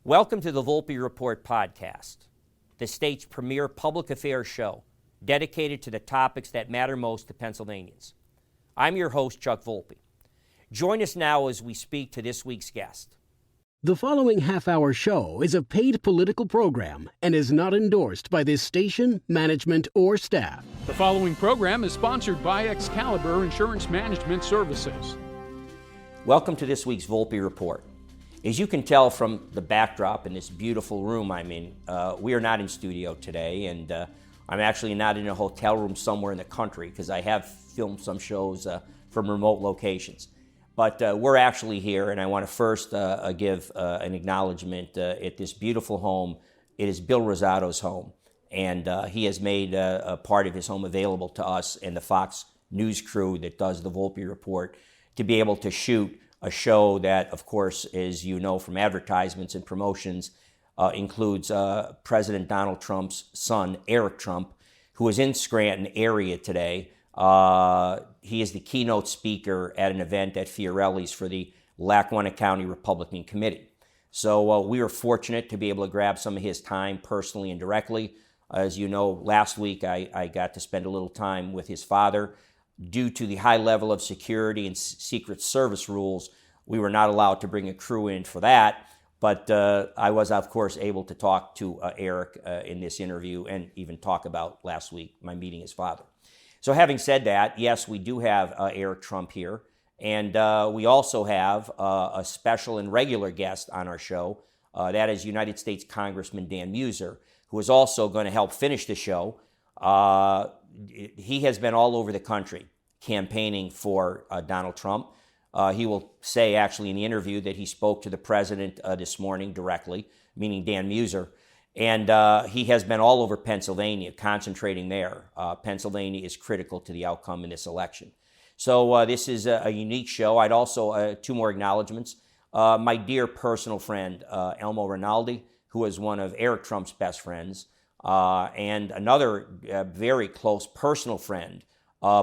Welcome to the Volpe Report podcast, the state's premier public affairs show dedicated to the topics that matter most to Pennsylvanians. I'm your host, Chuck Volpe. Join us now as we speak to this week's guest. The following half-hour show is a paid political program and is not endorsed by this station, management, or staff. The following program is sponsored by Excalibur Insurance Management Services. Welcome to this week's Volpe Report. As you can tell from the backdrop in this beautiful room I'm in, we are not in studio today, and I'm actually not in a hotel room somewhere in the country because I have filmed some shows from remote locations. But we're actually here, and I want to first give an acknowledgement at this beautiful home. It is Bill Rosado's home, and he has made a part of his home available to us and the Fox News crew that does the Volpe Report to be able to shoot a show that, of course, as you know from advertisements and promotions, includes President Donald Trump's son, Eric Trump, who is in Scranton area today. He is the keynote speaker at an event at Fiorelli's for the Lackawanna County Republican Committee. So we were fortunate to be able to grab some of his time personally and directly. As you know, last week I got to spend a little time with his father. Due to the high level of security and Secret Service rules, we were not allowed to bring a crew in for that. But I was, of course, able to talk to Eric in this interview and even talk about last week, my meeting his father. So having said that, yes, we do have Eric Trump here, and we also have a special and regular guest on our show. That is United States Congressman Dan Meuser, who is also going to help finish the show. He has been all over the country campaigning for Donald Trump. He will say actually in the interview that he spoke to the president this morning directly, meaning Dan Meuser. And he has been all over Pennsylvania, concentrating there. Pennsylvania is critical to the outcome in this election. So this is a unique show. I'd also, two more acknowledgments. My dear personal friend, Elmo Rinaldi, who is one of Eric Trump's best friends, and another very close personal friend,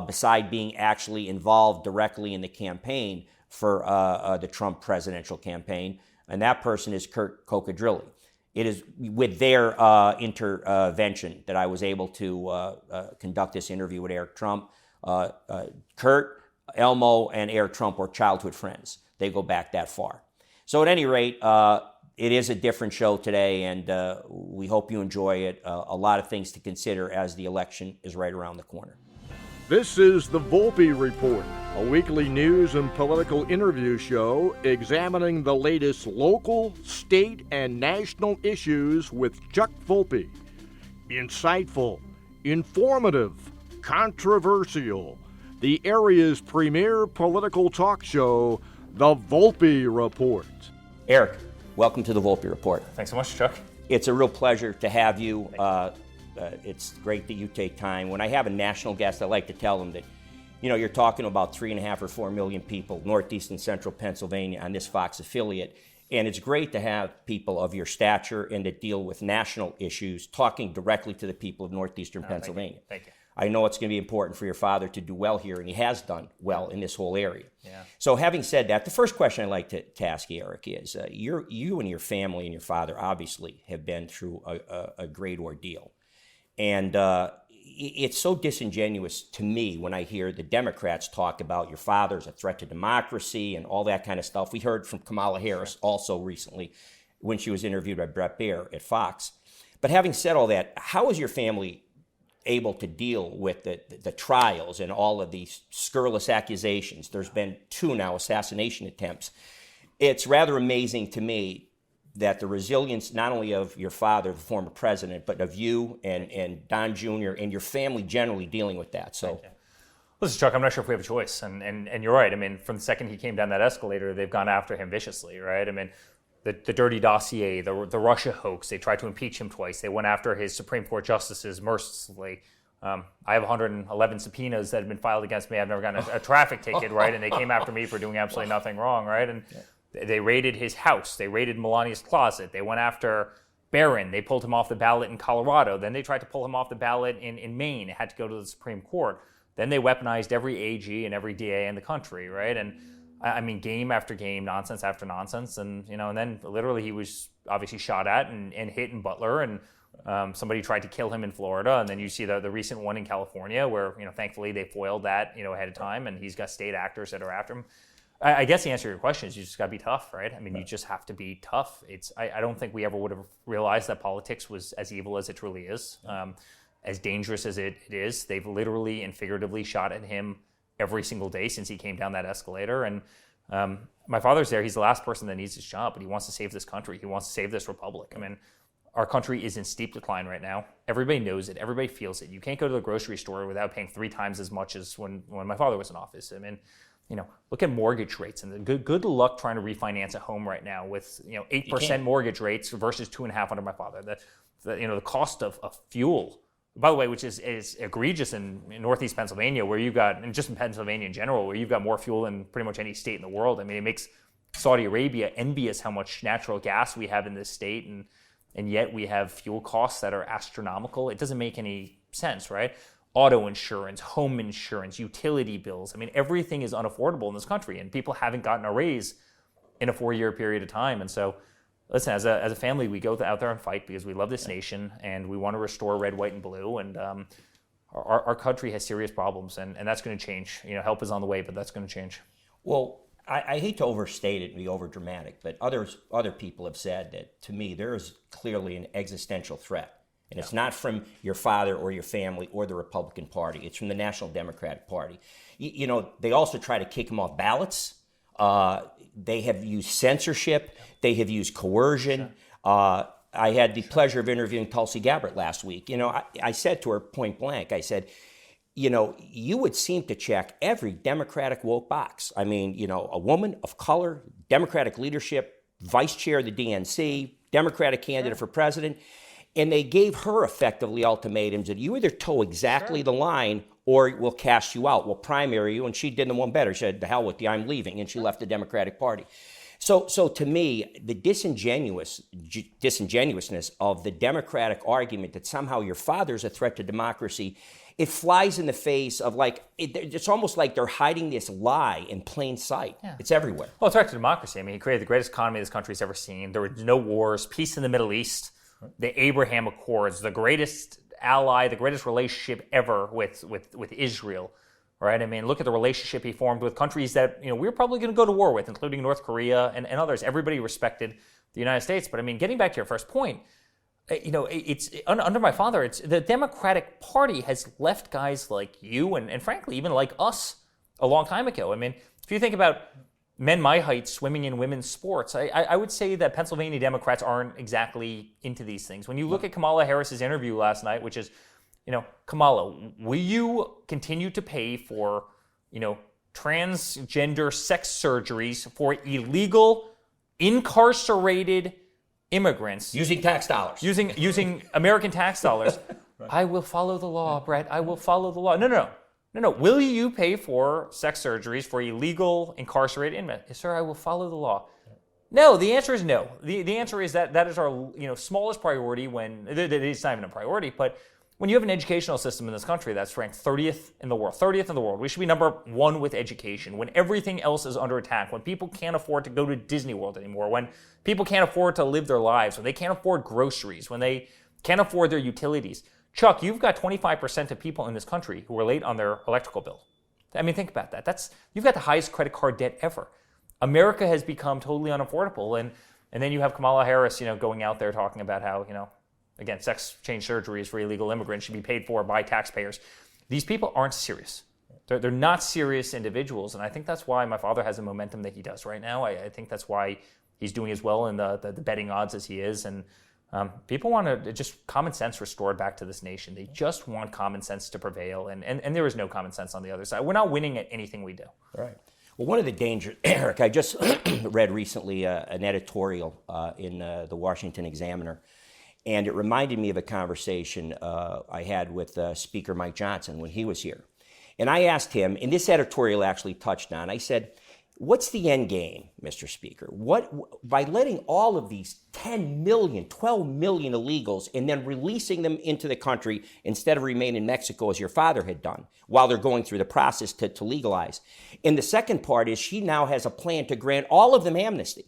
beside being actually involved directly in the campaign for the Trump presidential campaign, and that person is Kurt Cocadrilli. It is with their intervention that I was able to conduct this interview with Eric Trump. Kurt, Elmo, and Eric Trump were childhood friends. They go back that far. So at any rate, it is a different show today, and we hope you enjoy it. A lot of things to consider as the election is right around the corner. This is the Volpe Report, a weekly news and political interview show examining the latest local, state, and national issues with Chuck Volpe. Insightful, informative, controversial, the area's premier political talk show, the Volpe Report. Eric, welcome to the Volpe Report. Thanks so much, Chuck. It's a real pleasure to have you. It's great that you take time. When I have a national guest, I like to tell them that, you know, you're talking about 3.5 or 4 million people, Northeast and Central Pennsylvania, on this Fox affiliate. And it's great to have people of your stature and that deal with national issues talking directly to the people of Northeastern Pennsylvania. Thank you. I know it's going to be important for your father to do well here, and he has done well in this whole area. Yeah. So having said that, the first question I'd like to ask you, Eric, is you and your family and your father obviously have been through a great ordeal. And it's so disingenuous to me when I hear the Democrats talk about your father as a threat to democracy and all that kind of stuff. We heard from Kamala Harris also recently when she was interviewed by Bret Baier at Fox. But having said all that, how is your family able to deal with the trials and all of these scurrilous accusations? There's been 2 now assassination attempts. It's rather amazing to me that the resilience not only of your father, the former president, but of you and Don Jr. and your family generally dealing with that. So, listen, Chuck, I'm not sure if we have a choice. And you're right. I mean, from the second he came down that escalator, they've gone after him viciously, right? I mean, the dirty dossier, the Russia hoax, they tried to impeach him twice. They went after his Supreme Court justices mercilessly. I have 111 subpoenas that have been filed against me. I've never gotten a traffic ticket, right? And they came after me for doing absolutely nothing wrong, right? And they raided his house. They raided Melania's closet. They went after Barron. They pulled him off the ballot in Colorado. Then they tried to pull him off the ballot in Maine. It had to go to the Supreme Court. Then they weaponized every AG and every DA in the country, right? And I mean, game after game, nonsense after nonsense, and and then literally he was obviously shot at and hit in Butler, and somebody tried to kill him in Florida, and then you see the recent one in California where thankfully they foiled that ahead of time, and he's got state actors that are after him. I guess the answer to your question is you just got to be tough, right? I mean, you just have to be tough. I don't think we ever would have realized that politics was as evil as it truly is, as dangerous as it is. They've literally and figuratively shot at him every single day since he came down that escalator. And my father's there. He's the last person that needs his job, but he wants to save this country. He wants to save this republic. I mean, our country is in steep decline right now. Everybody knows it. Everybody feels it. You can't go to the grocery store without paying 3 times as much as when my father was in office. I mean, look at mortgage rates, and good luck trying to refinance a home right now with 8% mortgage rates versus 2.5% under my father. The cost of fuel, by the way, which is egregious in Northeast Pennsylvania, where you've got, and just in Pennsylvania in general, where you've got more fuel than pretty much any state in the world. I mean, it makes Saudi Arabia envious how much natural gas we have in this state, and yet we have fuel costs that are astronomical. It doesn't make any sense, right? Auto insurance, home insurance, utility bills. I mean, everything is unaffordable in this country, and people haven't gotten a raise in a 4-year period of time. And so, listen, as a family, we go out there and fight because we love this nation and we want to restore red, white, and blue. And our country has serious problems, and that's going to change. Help is on the way, but that's going to change. Well, I hate to overstate it and be overdramatic, but other people have said that, to me, there is clearly an existential threat. And it's not from your father or your family or the Republican Party. It's from the National Democratic Party. They also try to kick him off ballots. They have used censorship. They have used coercion. I had the pleasure of interviewing Tulsi Gabbard last week. I said to her point blank, I said, you would seem to check every Democratic woke box. I mean, a woman of color, Democratic leadership, vice chair of the DNC, Democratic candidate for president. And they gave her effectively ultimatums that you either toe exactly the line or we'll cast you out. We'll primary you. And she did the one better. She said, the hell with you, I'm leaving. And she left the Democratic Party. So to me, the disingenuousness of the Democratic argument that somehow your father's a threat to democracy, it flies in the face of it's almost like they're hiding this lie in plain sight. Yeah. It's everywhere. Well, it's a threat to democracy. I mean, he created the greatest economy this country's ever seen. There were no wars, peace in the Middle East. The Abraham Accords, the greatest ally, the greatest relationship ever with Israel, right? I mean, look at the relationship he formed with countries that we were probably going to go to war with, including North Korea and others. Everybody respected the United States. But I mean, getting back to your first point, it's under my father. It's the Democratic Party has left guys like you and frankly even like us a long time ago. I mean, if you think about men my height swimming in women's sports, I would say that Pennsylvania Democrats aren't exactly into these things. When you look at Kamala Harris's interview last night, which is, Kamala, will you continue to pay for, transgender sex surgeries for illegal, incarcerated immigrants? Using tax dollars. Using American tax dollars. Right. I will follow the law, Brett. I will follow the law. No. Will you pay for sex surgeries for illegal incarcerated inmates? Yes, sir, I will follow the law. No, the answer is no. The answer is that is our smallest priority when it's not even a priority, but when you have an educational system in this country that's ranked 30th in the world, we should be number 1 with education. When everything else is under attack, when people can't afford to go to Disney World anymore, when people can't afford to live their lives, when they can't afford groceries, when they can't afford their utilities. Chuck, you've got 25% of people in this country who are late on their electrical bill. I mean, think about that. You've got the highest credit card debt ever. America has become totally unaffordable, and then you have Kamala Harris, going out there talking about how, again, sex change surgeries for illegal immigrants should be paid for by taxpayers. These people aren't serious. They're not serious individuals, and I think that's why my father has the momentum that he does right now. I think that's why he's doing as well in the betting odds as he is, and people want to just common sense restored back to this nation. They just want common sense to prevail, and there is no common sense on the other side. We're not winning at anything we do. Right. Well, one of the dangers, Eric, I just read recently an editorial in the Washington Examiner, and it reminded me of a conversation I had with Speaker Mike Johnson when he was here. And I asked him, and this editorial actually touched on, I said, What's the end game, Mr. Speaker? By letting all of these 10 million, 12 million illegals and then releasing them into the country instead of remaining in Mexico as your father had done while they're going through the process to legalize. And the second part is she now has a plan to grant all of them amnesty.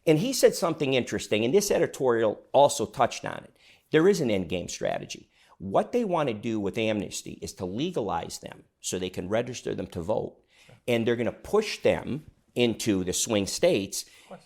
And he said something interesting, and this editorial also touched on it. There is an end game strategy. What they want to do with amnesty is to legalize them so they can register them to vote. And they're going to push them into the swing states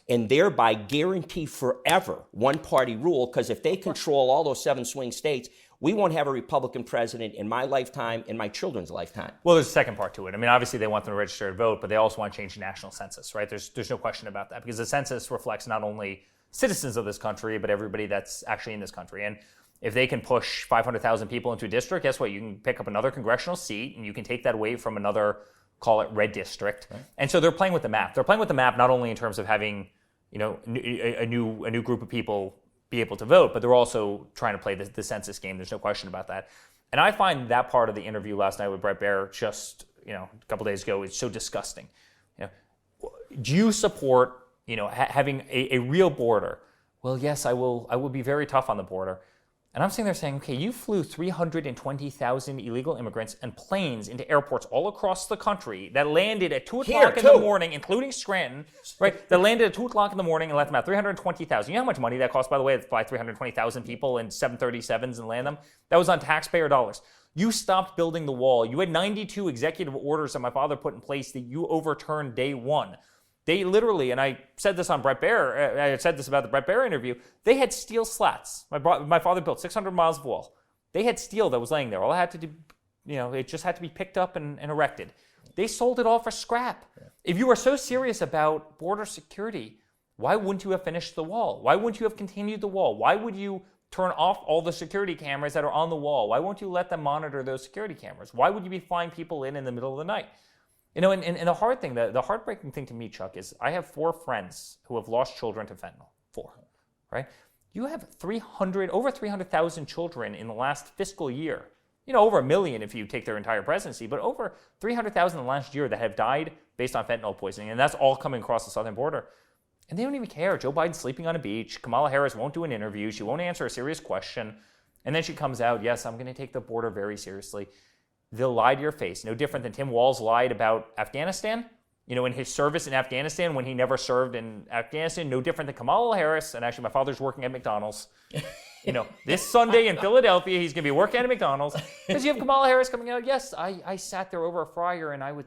and thereby guarantee forever one-party rule, because if they control all those 7 swing states, we won't have a Republican president in my lifetime, in my children's lifetime. Well, there's a second part to it. I mean, obviously they want them to register to vote, but they also want to change the national census, right? There's no question about that, because the census reflects not only citizens of this country, but everybody that's actually in this country. And if they can push 500,000 people into a district, guess what? You can pick up another congressional seat, and you can take that away from another, call it red district. Right. And so they're playing with the map. They're playing with the map not only in terms of having, a new group of people be able to vote, but they're also trying to play the census game. There's no question about that. And I find that part of the interview last night with Bret Baier just, a couple days ago, is so disgusting. Do you support, having a real border? Well, yes, I will be very tough on the border. And I'm sitting there saying, okay, you flew 320,000 illegal immigrants and planes into airports all across the country that landed at 2 o'clock in the morning, including Scranton, right? That landed at 2 o'clock in the morning and left them at 320,000. You know how much money that cost, by the way, to fly 320,000 people in 737s and land them? That was on taxpayer dollars. You stopped building the wall. You had 92 executive orders that my father put in place that you overturned day one. They literally, and I said this on Bret Baier, I said this about the Bret Baier interview, they had steel slats. My father built 600 miles of wall. They had steel that was laying there. All I had to do, it just had to be picked up and erected. They sold it all for scrap. Yeah. If you were so serious about border security, why wouldn't you have finished the wall? Why wouldn't you have continued the wall? Why would you turn off all the security cameras that are on the wall? Why won't you let them monitor those security cameras? Why would you be flying people in the middle of the night? And the hard thing, the heartbreaking thing to me, Chuck, is I have 4 friends who have lost children to fentanyl. 4, right? You have over 300,000 children in the last fiscal year. Over 1 million if you take their entire presidency, but over 300,000 in the last year that have died based on fentanyl poisoning, and that's all coming across the southern border. And they don't even care. Joe Biden's sleeping on a beach. Kamala Harris won't do an interview. She won't answer a serious question. And then she comes out, yes, I'm going to take the border very seriously. They'll lie to your face. No different than Tim Walz lied about Afghanistan, in his service in Afghanistan when he never served in Afghanistan. No different than Kamala Harris. And actually, my father's working at McDonald's. This Sunday in Philadelphia, he's going to be working at McDonald's. Because you have Kamala Harris coming out, yes, I sat there over a fryer and I would...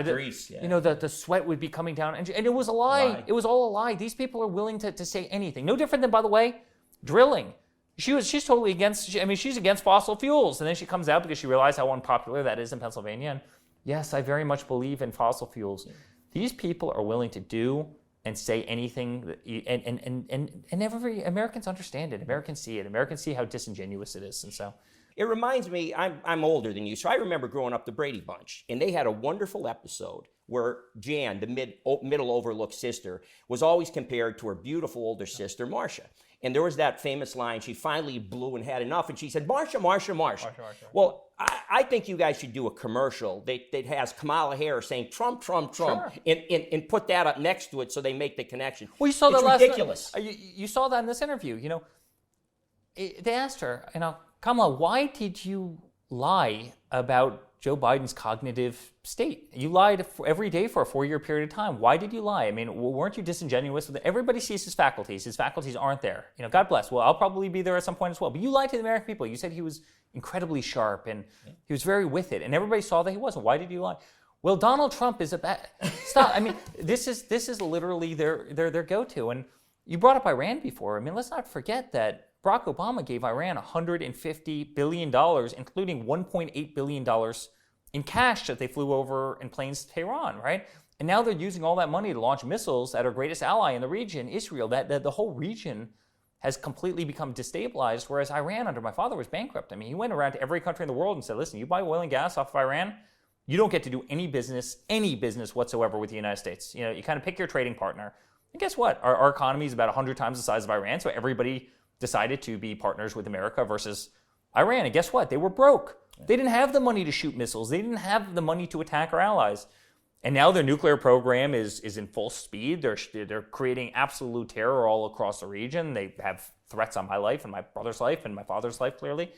grease, yeah. The sweat would be coming down. And it was a lie. It was all a lie. These people are willing to say anything. No different than, by the way, drilling. She's totally against, she's against fossil fuels. And then she comes out because she realized how unpopular that is in Pennsylvania. And yes, I very much believe in fossil fuels. Yeah. These people are willing to do and say anything. And every Americans understand it. Americans see it. Americans see how disingenuous it is. And so it reminds me, I'm older than you, so I remember growing up the Brady Bunch. And they had a wonderful episode where Jan, the middle overlooked sister, was always compared to her beautiful older sister, Marcia. And there was that famous line, she finally blew and had enough, and she said, Marcia, Marcia, Marcia. Well, I think you guys should do a commercial that has Kamala Harris saying Trump, Trump, Trump, sure. and put that up next to it so they make the connection. Well, you saw that it's ridiculous. You saw that in this interview. They asked her, Kamala, why did you lie about Joe Biden's cognitive state? You lied every day for a 4-year period of time. Why did you lie? Weren't you disingenuous with it? Everybody sees his faculties. His faculties aren't there. God bless. Well, I'll probably be there at some point as well. But you lied to the American people. You said he was incredibly sharp and he was very with it. And everybody saw that he wasn't. Why did you lie? Well, Donald Trump is a bad... Stop. This is literally their go-to. And you brought up Iran before. Let's not forget that Barack Obama gave Iran $150 billion, including $1.8 billion in cash that they flew over in planes to Tehran, right? And now they're using all that money to launch missiles at our greatest ally in the region, Israel. That the whole region has completely become destabilized, whereas Iran under my father was bankrupt. He went around to every country in the world and said, listen, you buy oil and gas off of Iran, you don't get to do any business whatsoever with the United States. You kind of pick your trading partner. And guess what? Our economy is about 100 times the size of Iran, so everybody decided to be partners with America versus Iran. And guess what? They were broke. They didn't have the money to shoot missiles. They didn't have the money to attack our allies. And now their nuclear program is in full speed. They're creating absolute terror all across the region. They have threats on my life and my brother's life and my father's life, clearly.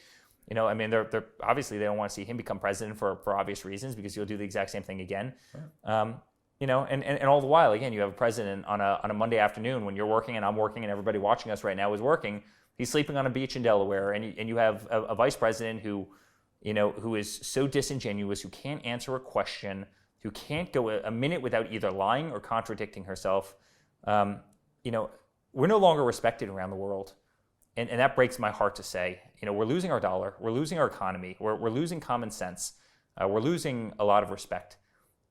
I mean, they're obviously they don't want to see him become president for obvious reasons, because he'll do the exact same thing again. Right. And all the while, again, you have a president on a Monday afternoon when you're working and I'm working and everybody watching us right now is working. He's sleeping on a beach in Delaware, and you have a vice president who is so disingenuous, who can't answer a question, who can't go a minute without either lying or contradicting herself. We're no longer respected around the world. And that breaks my heart to say. We're losing our dollar, we're losing our economy, we're losing common sense, we're losing a lot of respect.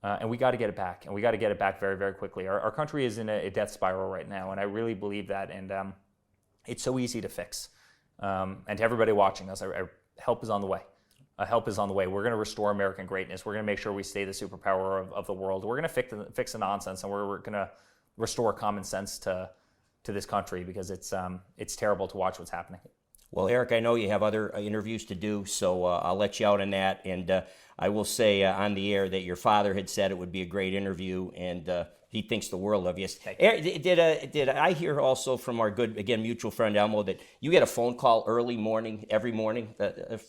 And we got to get it back, and we got to get it back very, very quickly. Our country is in a death spiral right now, and I really believe that, and it's so easy to fix. And to everybody watching us, help is on the way. Help is on the way. We're going to restore American greatness. We're going to make sure we stay the superpower of the world. We're going to fix the nonsense, and we're going to restore common sense to this country, because it's terrible to watch what's happening. Well, Eric, I know you have other interviews to do, so I'll let you out on that. And I will say on the air that your father had said it would be a great interview, and he thinks the world of you. Eric, did I hear also from our good, again, mutual friend Elmo, that you get a phone call every morning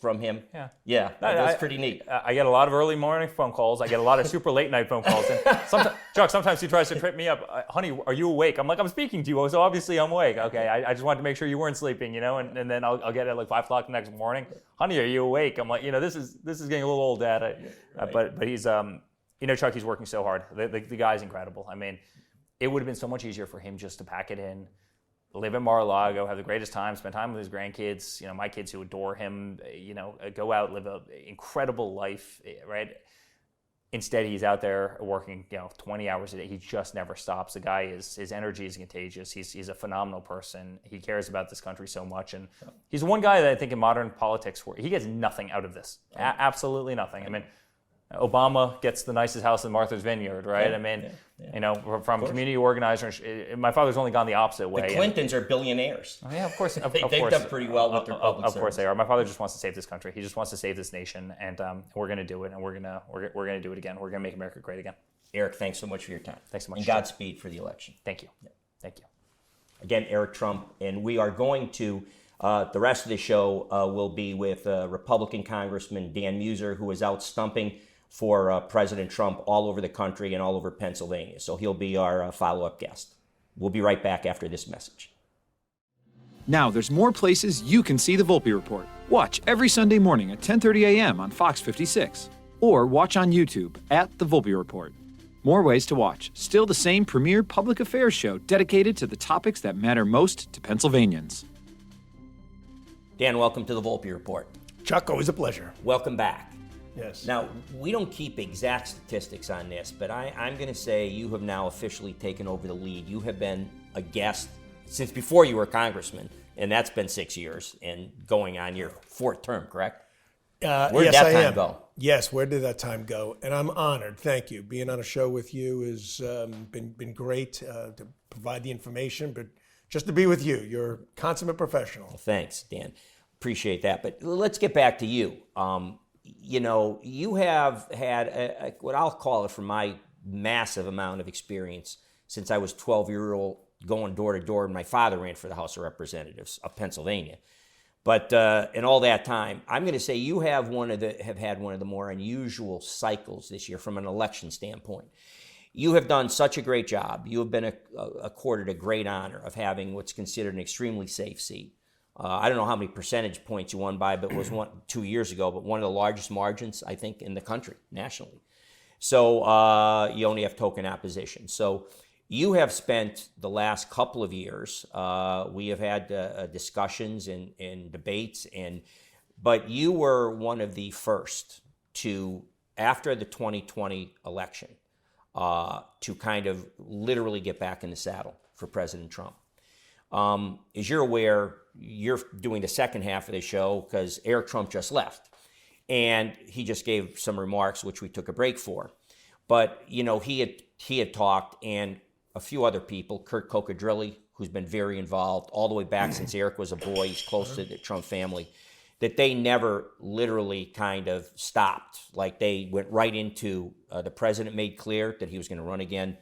from him? Yeah, that's pretty neat. I get a lot of early morning phone calls. I get a lot of super late night phone calls. And sometimes he tries to trip me up. Honey, are you awake? I'm like, I'm speaking to you, so obviously I'm awake. Okay, I just wanted to make sure you weren't sleeping, and then I'll get it at like 5 o'clock the next morning. Honey, are you awake? I'm like, this is getting a little old, Dad. Right. But he's Chuck, he's working so hard. The guy's incredible. I mean, it would have been so much easier for him just to pack it in, live in Mar-a-Lago, have the greatest time, spend time with his grandkids, my kids who adore him, go out, live an incredible life, right? Instead, he's out there working, 20 hours a day. He just never stops. The guy his energy is contagious. He's a phenomenal person. He cares about this country so much. And he's one guy that I think in modern politics, where he gets nothing out of this. Absolutely nothing. I mean, Obama gets the nicest house in Martha's Vineyard, right? From community organizers. My father's only gone the opposite way. The Clintons are billionaires. Oh, yeah, of course. They've done pretty well with their public service. Of course they are. My father just wants to save this country. He just wants to save this nation, and we're going to do it, and we're going to do it again. We're going to make America great again. Eric, thanks so much for your time. Thanks so much. And Godspeed for the election. Thank you. Yeah. Thank you. Again, Eric Trump, and we are going to. The rest of the show will be with Republican Congressman Dan Meuser, who is out stumping for President Trump all over the country and all over Pennsylvania. So he'll be our follow-up guest. We'll be right back after this message. Now there's more places you can see the Volpe Report. Watch every Sunday morning at 10:30 a.m. on Fox 56. Or watch on YouTube at the Volpe Report. More ways to watch. Still the same premier public affairs show dedicated to the topics that matter most to Pennsylvanians. Dan, welcome to the Volpe Report. Chuck, always a pleasure. Welcome back. Yes. Now, we don't keep exact statistics on this, but I'm going to say you have now officially taken over the lead. You have been a guest since before you were a congressman, and that's been 6 years and going on your fourth term, correct? Where did that time go? Yes, where did that time go? And I'm honored. Thank you. Being on a show with you has been great to provide the information, but just to be with you. You're a consummate professional. Well, thanks, Dan. Appreciate that. But let's get back to you. You have had what I'll call it, from my massive amount of experience since I was 12-year-old, going door to door, and my father ran for the House of Representatives of Pennsylvania. But in all that time, I'm going to say you have had one of the more unusual cycles this year from an election standpoint. You have done such a great job. You have been accorded a great honor of having what's considered an extremely safe seat. I don't know how many percentage points you won by, but it was 2 years ago, but one of the largest margins, I think, in the country, nationally. So you only have token opposition. So you have spent the last couple of years, we have had discussions and debates, but you were one of the first to, after the 2020 election, to kind of literally get back in the saddle for President Trump. As you're aware, you're doing the second half of the show because Eric Trump just left. And he just gave some remarks, which we took a break for. But, he had talked, and a few other people, Kurt Cocadrilli, who's been very involved all the way back since Eric was a boy. He's close to the Trump family. that they never literally kind of stopped. Like they went right into the president made clear that he was going to run again.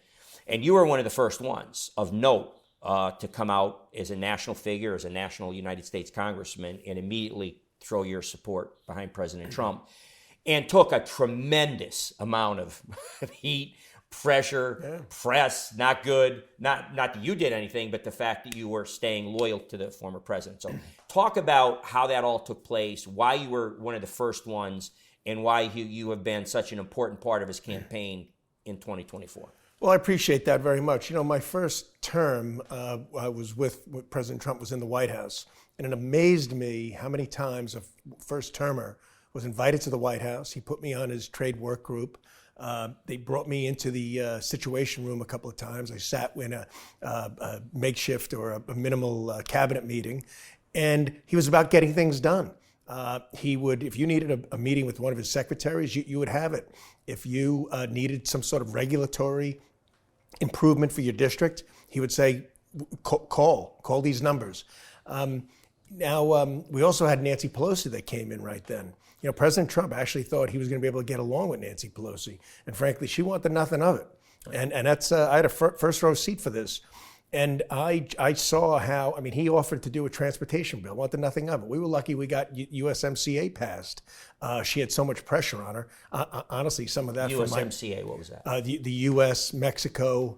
And you were one of the first ones of note to come out as a national figure, as a national United States congressman, and immediately throw your support behind President Trump, and took a tremendous amount of heat, pressure, press, not good, not that you did anything, but the fact that you were staying loyal to the former president. So talk about how that all took place, why you were one of the first ones, and why you have been such an important part of his campaign in 2024. Well, I appreciate that very much. You know, my first term, I was with President Trump was in the White House, and it amazed me how many times a first termer was invited to the White House. He put me on his trade work group. They brought me into the Situation Room a couple of times. I sat in a makeshift or a minimal cabinet meeting, and he was about getting things done. He would, if you needed a meeting with one of his secretaries, you would have it. If you needed some sort of regulatory improvement for your district, he would say, call these numbers. Now, we also had Nancy Pelosi that came in right then. You know, President Trump actually thought he was going to be able to get along with Nancy Pelosi. And frankly, she wanted nothing of it. And that's, I had a first row seat for this. And I saw how, I mean, he offered to do a transportation bill, wanted nothing of it. We were lucky we got USMCA passed. She had so much pressure on her. Honestly, some of that USMCA, what was that? The U.S.-Mexico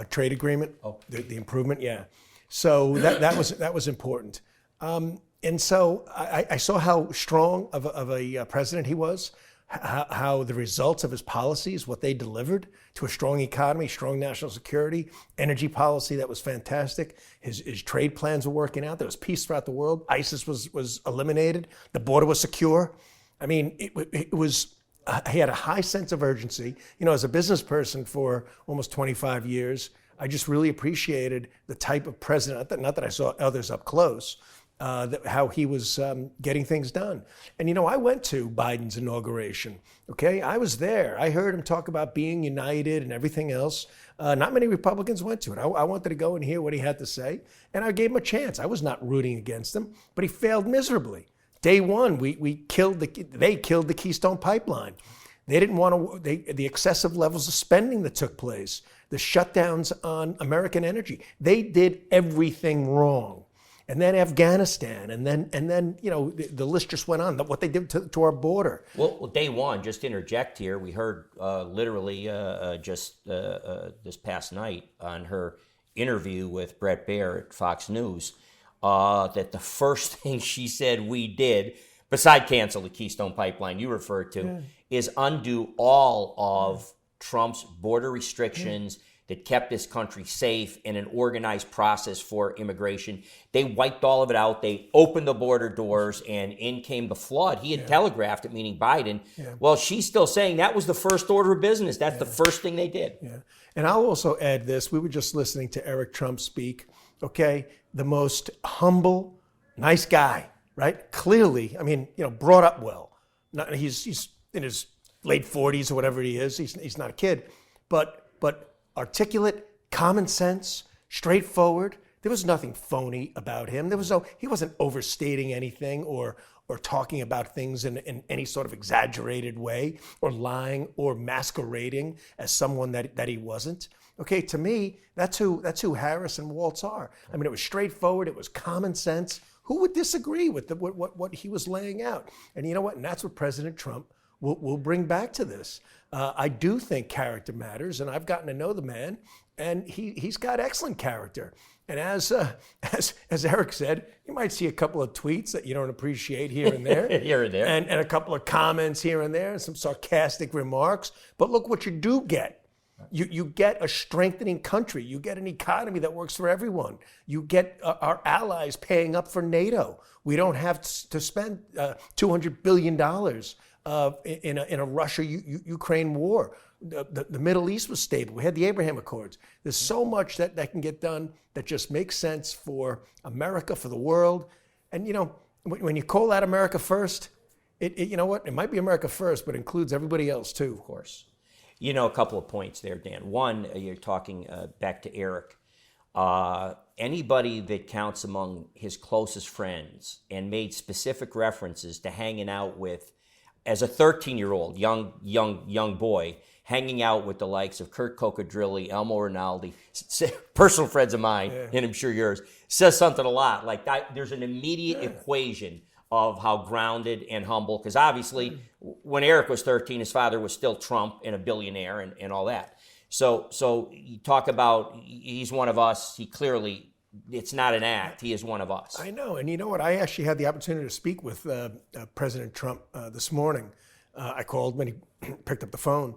trade agreement, the improvement, yeah. So that was important. And so I saw how strong of a president he was, how the results of his policies, what they delivered to a strong economy, strong national security, energy policy that was fantastic. His trade plans were working out. There was peace throughout the world. ISIS was eliminated. The border was secure. I mean, it was. He had a high sense of urgency. You know, as a business person for almost 25 years, I just really appreciated the type of president. Not that I saw others up close. How he was getting things done. And, you know, I went to Biden's inauguration, okay? I was there. I heard him talk about being united and everything else. Not many Republicans went to it. I wanted to go and hear what he had to say, and I gave him a chance. I was not rooting against him, but he failed miserably. Day one, they killed the Keystone Pipeline. They didn't want to, the excessive levels of spending that took place, the shutdowns on American energy. They did everything wrong. And then Afghanistan, and then you know the list just went on. What they did to our border. Well, day one, just to interject here, we heard literally just this past night on her interview with Bret Baier at Fox News that the first thing she said we did, beside cancel the Keystone Pipeline you referred to, is undo all of Trump's border restrictions. That kept this country safe in an organized process for immigration. They wiped all of it out. They opened the border doors, and in came the flood. He had telegraphed it, meaning Biden. Yeah. Well, she's still saying that was the first order of business. That's the first thing they did. Yeah. And I'll also add this. We were just listening to Eric Trump speak, okay? The most humble, nice guy, right? Clearly, I mean, you know, brought up well. He's in his late 40s or whatever he is. He's not a kid. But articulate, common sense, straightforward. There was nothing phony about him. He wasn't overstating anything or talking about things in any sort of exaggerated way or lying or masquerading as someone that he wasn't. Okay, to me, that's who Harris and Waltz are. I mean, it was straightforward. It was common sense. Who would disagree with what he was laying out? And you know what? And that's what President Trump will bring back to this. I do think character matters, and I've gotten to know the man, and he's got excellent character. And as Eric said, you might see a couple of tweets that you don't appreciate here and there, and a couple of comments here and there, and some sarcastic remarks. But look what you do get. You get a strengthening country. You get an economy that works for everyone. You get our allies paying up for NATO. We don't have to spend $200 billion in a Russia-Ukraine war. The Middle East was stable. We had the Abraham Accords. There's so much that can get done that just makes sense for America, for the world. And, you know, when you call that America first, you know what? It might be America first, but it includes everybody else, too. Of course. You know, a couple of points there, Dan. One, you're talking back to Eric. anybody that counts among his closest friends and made specific references to hanging out with, as a 13-year-old, young boy, hanging out with the likes of Kurt Cocodrilli, Elmo Rinaldi, personal friends of mine, and I'm sure yours, says something a lot. Like that, there's an immediate equation of how grounded and humble, because obviously when Eric was 13, his father was still Trump and a billionaire and all that. So you talk about he's one of us. He clearly, it's not an act. He is one of us. I know. And you know what? I actually had the opportunity to speak with President Trump this morning. I called when he picked up the phone,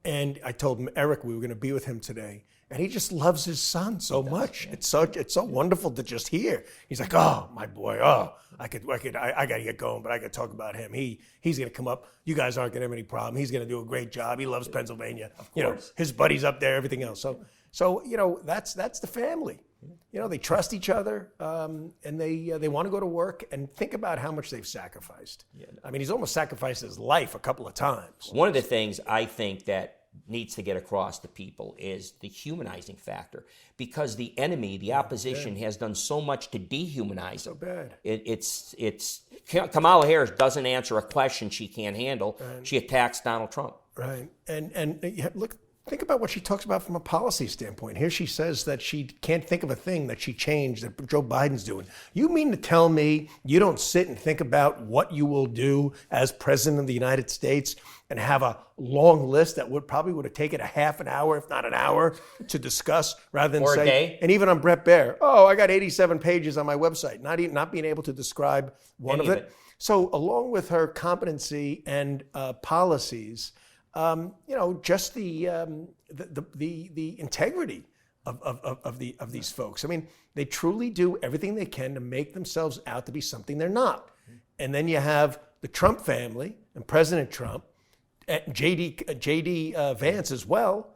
and I told him, Eric, we were going to be with him today. And he just loves his son so much. It's so wonderful to just hear. He's like, oh, my boy, I got to get going, but I got to talk about him. He's going to come up. You guys aren't going to have any problem. He's going to do a great job. He loves Pennsylvania. You know, his buddies up there, everything else. So you know, that's the family. You know, they trust each other, and they want to go to work. And think about how much they've sacrificed. I mean, he's almost sacrificed his life a couple of times. One of the things I think that needs to get across to people is the humanizing factor, because the enemy, the opposition, has done so much to dehumanize him. Bad. It's Kamala Harris doesn't answer a question she can't handle. Right. She attacks Donald Trump. Right. And look, think about what she talks about from a policy standpoint. Here she says that she can't think of a thing that she changed that Joe Biden's doing. You mean to tell me you don't sit and think about what you will do as president of the United States and have a long list that would have taken a half an hour, if not an hour, to discuss, rather than or say, a day. And even on Brett Baer, I got 87 pages on my website, not being able to describe one of it. So along with her competency and policies, you know, just the integrity of these folks. I mean, they truly do everything they can to make themselves out to be something they're not. And then you have the Trump family and President Trump, JD Vance as well,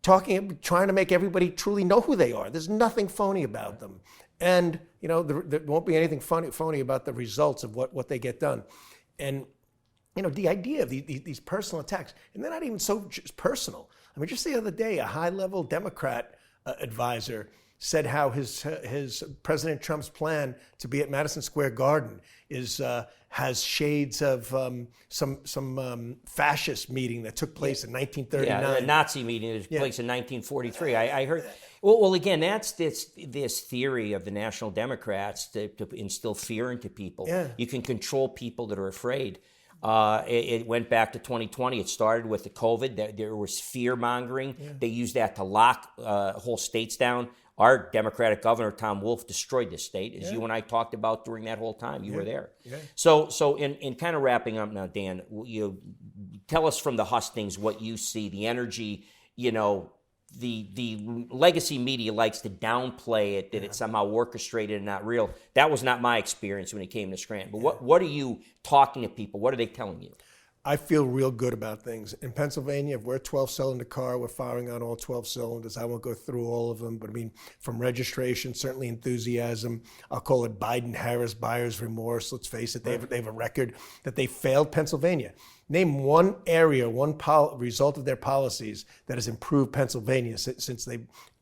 trying to make everybody truly know who they are. There's nothing phony about them, and you know there won't be anything phony about the results of what they get done. And you know, the idea of these personal attacks, and they're not even so just personal. I mean, just the other day, a high-level Democrat advisor said how his President Trump's plan to be at Madison Square Garden has shades of some fascist meeting that took place in 1939. Yeah, a Nazi meeting that took place in 1943. I heard. Well, again, that's this theory of the National Democrats to instill fear into people. Yeah. You can control people that are afraid. It went back to 2020. It started with the COVID. There was fear mongering. Yeah. They used that to lock whole states down. Our Democratic governor, Tom Wolf, destroyed this state, as you and I talked about during that whole time. You were there. Yeah. So in kind of wrapping up now, Dan, you tell us from the hustings what you see, the energy, you know, the legacy media likes to downplay it, that it's somehow orchestrated and not real. That was not my experience when it came to Scranton. But what are you talking to people? What are they telling you? I feel real good about things. In Pennsylvania, if we're a 12-cylinder car, we're firing on all 12 cylinders. I won't go through all of them, but I mean, from registration, certainly enthusiasm. I'll call it Biden-Harris buyer's remorse. Let's face it, they have a record that they failed Pennsylvania. Name one area, result of their policies that has improved Pennsylvania since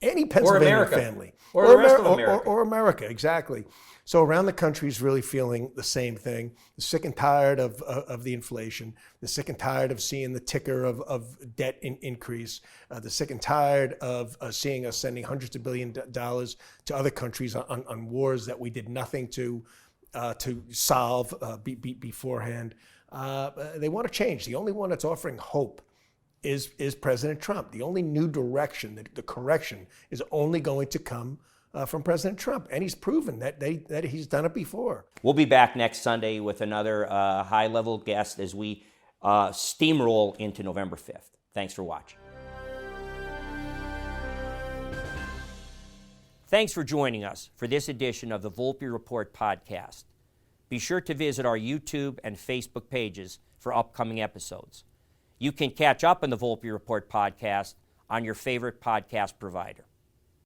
any Pennsylvania family. Or the rest of America. Or America, exactly. So around the country is really feeling the same thing. They're sick and tired of the inflation. They're sick and tired of seeing the ticker of debt increase. They're sick and tired of seeing us sending hundreds of billions of dollars to other countries on wars that we did nothing to solve beforehand. They want to change. The only one that's offering hope is President Trump. The only new direction, the correction, is only going to come from President Trump, and he's proven that he's done it before. We'll be back next Sunday with another high-level guest as we steamroll into November 5th. Thanks for watching. Thanks for joining us for this edition of the Volpe Report podcast. Be sure to visit our YouTube and Facebook pages for upcoming episodes. You can catch up on the Volpe Report podcast on your favorite podcast provider.